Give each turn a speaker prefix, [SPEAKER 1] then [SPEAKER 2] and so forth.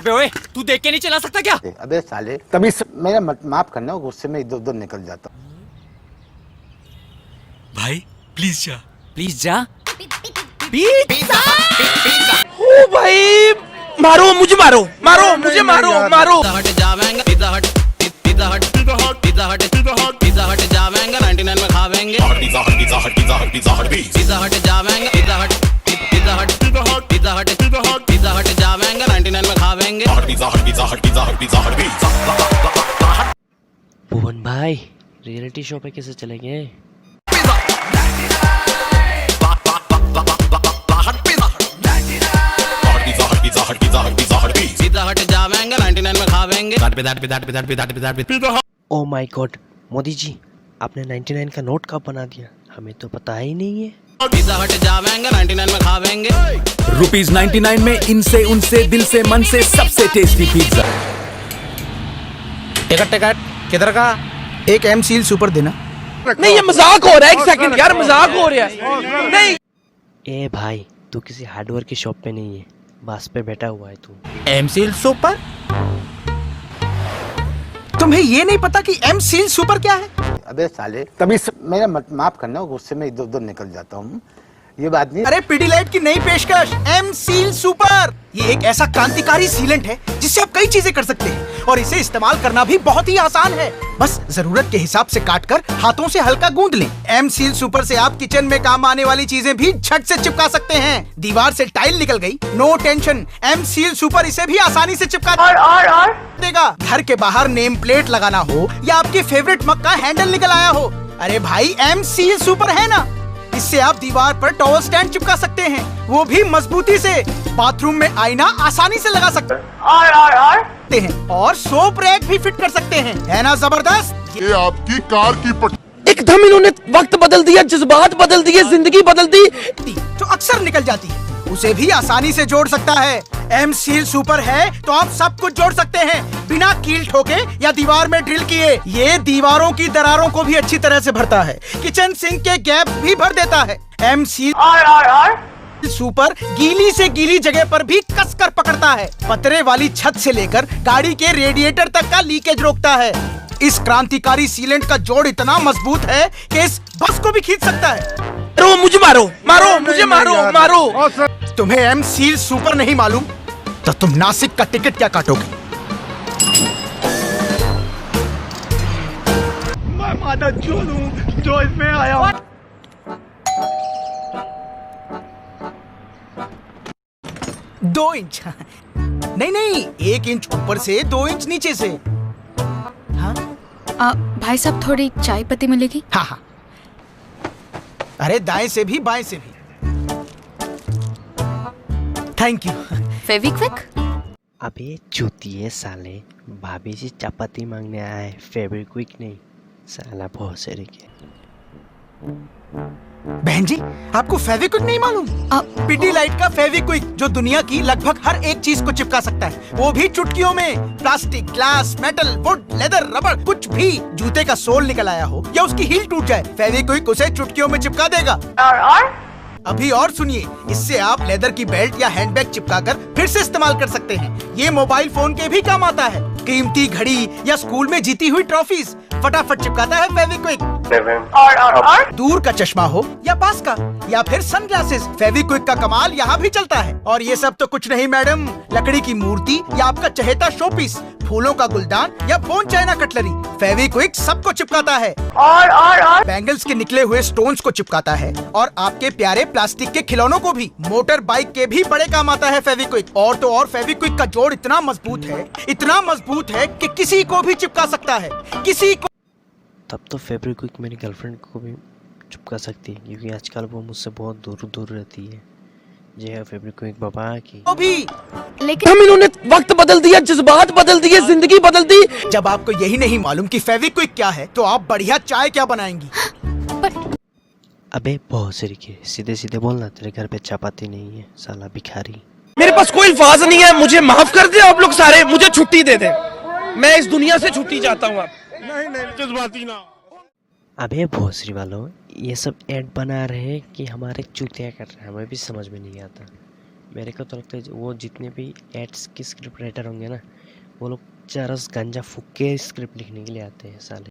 [SPEAKER 1] अबे ओए, तू देख के नहीं चला सकता क्या?
[SPEAKER 2] अबे साले, तभी मेरा माफ करना, गुस्से में इधर उधर निकल जाता हूँ।
[SPEAKER 1] भाई प्लीज जा, प्लीज जा।
[SPEAKER 3] ओ भाई, मारो मुझे, मारो मारो मुझे, मारो मारो।
[SPEAKER 4] हट जावेंगे, पिज़्ज़ा हट, पिज़्ज़ा हट, पिज़्ज़ा हट, पिज़्ज़ा हट जावेंगे, 99 में खावेंगे। पिज़्ज़ा हट, पिज़्ज़ा हट, पिज़्ज़ा हट, पिज़्ज़ा हट, पिज़्ज़ा हट जावेंगे, पिज़्ज़ा हट, पिज़्ज़ा हट, पिज़्ज़ा हट, पिज़्ज़ा हट जावेंगे, 99 में खावेंगे। पिज़्ज़ा हट, पिज़्ज़ा हट, पिज़्ज़ा हट, पिज़्ज़ा हट, पिज़्ज़ा हट।
[SPEAKER 5] भुवन भाई, रियलिटी शो पे कैसे चलेंगे?
[SPEAKER 4] पिज़्ज़ा हट जावेंगे, 99 में खावेंगे।
[SPEAKER 5] Oh my God, Modi ji आपने 99 का नोट कब बना दिया? हमें तो पता ही नहीं है।
[SPEAKER 4] पिज़्ज़ा हट जावेंगे, 99 में खावेंगे।
[SPEAKER 6] ₹99 में इनसे उनसे दिल से मन से सबसे टेस्टी पिज्जा।
[SPEAKER 3] टिकट टिकट किधर का? एक एम सील सुपर देना। नहीं ये मजाक हो रहा है, एक सेकंड यार, मजाक हो रहा है। नहीं
[SPEAKER 5] ए भाई, तू किसी हार्डवेयर की शॉप पे नहीं है, बस पे बैठा हुआ है तू।
[SPEAKER 3] M seal super? तुम्हें ये नहीं पता कि एम सील सुपर क्या है?
[SPEAKER 2] अबे साले, तभी मेरा माफ करना, गुस्से में इधर उधर निकल जाता हूँ। ये बात नहीं।
[SPEAKER 3] अरे पिडीलाइट की नई पेशकश एम सील सुपर, ये एक ऐसा क्रांतिकारी सीलेंट है जिससे आप कई चीजें कर सकते हैं और इसे इस्तेमाल करना भी बहुत ही आसान है। बस जरूरत के हिसाब से काटकर हाथों से हल्का गूंद लें। एम सील सुपर से आप किचन में काम आने वाली चीजें भी झट से चिपका सकते हैं। दीवार से टाइल निकल गई, no tension, M seal super इसे भी आसानी से चिपका और देगा। घर के बाहर नेम प्लेट लगाना हो या आपके फेवरेट मग का हैंडल निकल आया हो, अरे भाई एम सील सुपर है ना, इससे आप दीवार पर टॉवल स्टैंड चिपका सकते हैं, वो भी मजबूती से। बाथरूम में आईना आसानी से लगा सकते हैं और सोप रैक भी फिट कर सकते हैं, है ना जबरदस्त?
[SPEAKER 7] ये आपकी कार की
[SPEAKER 3] एकदम इन्होंने वक्त बदल दिया, जज्बात बदल दिए, जिंदगी बदल दी। जो अक्सर निकल जाती है उसे भी आसानी से जोड़ सकता है। एम सील सुपर है तो आप सब कुछ जोड़ सकते हैं बिना कील ठोके या दीवार में ड्रिल किए। ये दीवारों की दरारों को भी अच्छी तरह से भरता है, किचन सिंक के गैप भी भर देता है। एम सील सुपर गीली से गीली जगह पर भी कसकर पकड़ता है। पतरे वाली छत से लेकर गाड़ी के रेडिएटर तक का लीकेज रोकता है। इस क्रांतिकारी सीलेंट का जोड़ इतना मजबूत है कि इस बस को भी खींच सकता है। मारो मुझे, मारो मारो मुझे, मारो मारो। तुम्हें एम सील सुपर नहीं मालूम तो तुम नासिक का टिकट क्या काटोगे? मैं माता चोर हूं जो इसमें आया। 2 इंच नहीं नहीं, 1 इंच ऊपर से 2 इंच नीचे से। हाँ
[SPEAKER 8] भाई साहब, थोड़ी चाय पत्ती मिलेगी?
[SPEAKER 3] हाँ हाँ, अरे दाएं से भी बाएं से भी। Thank you.
[SPEAKER 8] फेविक्विक?
[SPEAKER 5] अबे चूतिए साले, भाभी जी चपाती मांगने आया है, फेविक्विक नहीं, साला बहुत सही के।
[SPEAKER 3] बहन जी, आपको फेविक्विक नहीं मालूम? पिडीलाइट का फेविक्विक जो दुनिया की लगभग हर एक चीज को चिपका सकता है, वो भी चुटकियों में। Plastic, glass, metal, would, leather, रबड़, कुछ भी। जूते का सोल निकल आया हो या उसकी हील टूट जाए, फेविक्विक उसे चुटकियों में चिपका देगा। और अभी और सुनिए, इससे आप लेदर की बेल्ट या हैंडबैग चिपकाकर फिर से इस्तेमाल कर सकते हैं। ये मोबाइल फोन के भी काम आता है। कीमती घड़ी या स्कूल में जीती हुई ट्रॉफीज फटाफट चिपकाता है फेविक्विक। और दूर का चश्मा हो या पास का या फिर सनग्लासेस, फेविक्विक का कमाल यहाँ भी चलता है। और ये सब तो कुछ नहीं मैडम, लकड़ी की मूर्ति या आपका चहेता शोपीस, फूलों का गुलदान या बोन चाइना कटलरी, फेविक्विक सबको चिपकाता है। और बैंगल्स के निकले हुए स्टोन्स को चिपकाता है और आपके प्यारे प्लास्टिक के खिलौनों को भी। मोटर बाइक के भी बड़े काम आता है फेविक्विक। और तो और फेविक्विक का जोड़ इतना मजबूत है, इतना मजबूत है कि किसी को भी चिपका सकता है, किसी को।
[SPEAKER 5] तब तो फेविक्विक मेरी गर्लफ्रेंड को भी चिपका सकती है, क्योंकि आजकल वो मुझसे बहुत दूर दूर रहती है। ये है फेविक्विक बाबा की।
[SPEAKER 3] भी
[SPEAKER 8] लेकिन
[SPEAKER 3] हम इन्होंने वक्त बदल दिया, जज्बात बदल दिए, जिंदगी बदल दी। जब आपको यही नहीं मालूम कि फेविक्विक क्या है, तो आप बढ़िया चाय क्या बनाएंगी?
[SPEAKER 5] अबे बहुत सही के, सीधे सीधे बोलना, तेरे घर पे चपाती नहीं है, साला भिखारी।
[SPEAKER 3] मेरे पास कोई अल्फाज नहीं है, मुझे माफ कर दे आप लोग सारे, मुझे छुट्टी दे दे, मैं इस दुनिया से छुट्टी चाहता हूँ।
[SPEAKER 7] नहीं जज्बाती ना।
[SPEAKER 5] अबे भोसरी वालों, ये सब ऐड बना रहे हैं कि हमारे चूतिया कर रहे हैं, हमें भी समझ में नहीं आता। मेरे को तो लगता है वो जितने भी एड्स के स्क्रिप्ट राइटर होंगे ना, वो लोग चरस गांजा फूक के स्क्रिप्ट लिखने के लिए आते हैं साले।